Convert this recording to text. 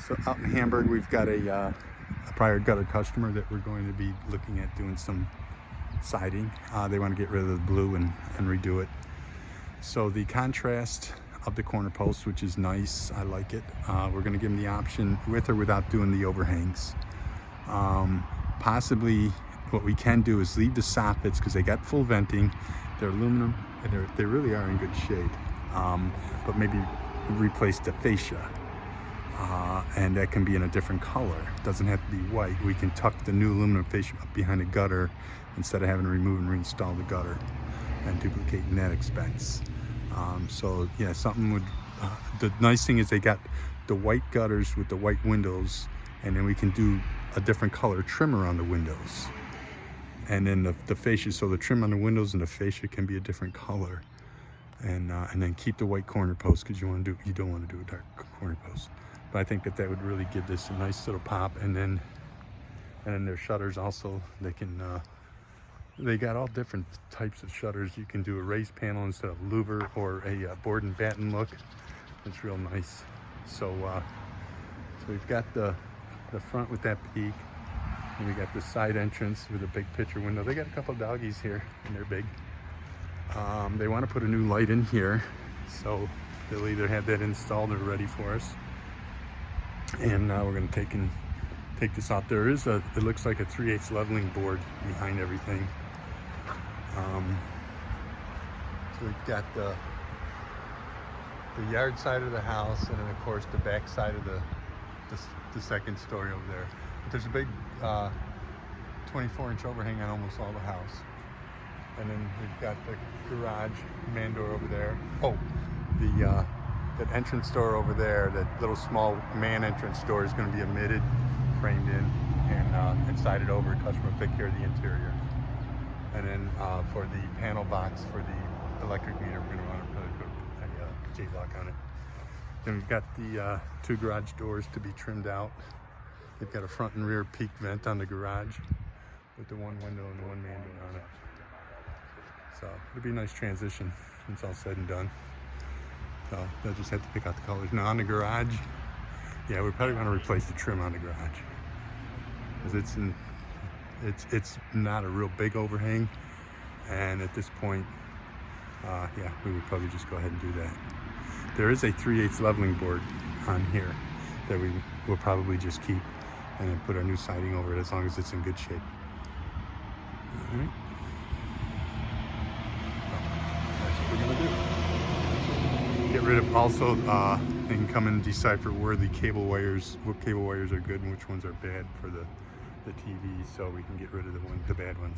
So out in Hamburg, we've got a prior gutter customer that we're going to be looking at doing some siding. They want to get rid of the blue and redo it. So the contrast of the corner post, which is nice, I like it. We're going to give them the option with or without doing the overhangs. Possibly what we can do is leave the soffits because they got full venting. They're aluminum and they really are in good shape. But maybe replace the fascia. And that can be in a different color. It doesn't have to be white. We can tuck the new aluminum fascia up behind the gutter instead of having to remove and reinstall the gutter and duplicating that expense. So yeah, something would, the nice thing is they got the white gutters with the white windows, and then we can do a different color trimmer on the windows. And then the fascia, so the trim on the windows and the fascia can be a different color. And then keep the white corner post because you don't want to do a dark corner post. But I think that would really give this a nice little pop. And then their shutters also, they got all different types of shutters. You can do a raised panel instead of louver, or a board and batten look. It's real nice. So we've got the front with that peak, and we got the side entrance with a big picture window. They got a couple doggies here, and they're big. They want to put a new light in here, so they'll either have that installed or ready for us. And we're going to take this out. There is it looks like a 3/8 leveling board behind everything. So we've got the yard side of the house, and then of course the back side of the second story over there. But there's a big 24-inch overhang on almost all the house. And then we've got the garage man door over there. Oh, that entrance door over there, that little small man entrance door, is going to be emitted, framed in, and sided over. Customer will take care of the interior. And then for the panel box for the electric meter, we're going to want to put a J-block on it. Then we've got the 2 garage doors to be trimmed out. They've got a front and rear peak vent on the garage with the 1 window and the 1 man door on it. So it'll be a nice transition when it's all said and done. So they'll just have to pick out the colors. Now on the garage, yeah, we probably want to replace the trim on the garage because it's not a real big overhang, and at this point, yeah, we would probably just go ahead and do that. There is a 3/8 leveling board on here that we will probably just keep and then put our new siding over it as long as it's in good shape. All right. We're gonna do. Get rid of also, and come and decipher where the cable wires, what cable wires are good and which ones are bad for the TV, so we can get rid of the bad ones.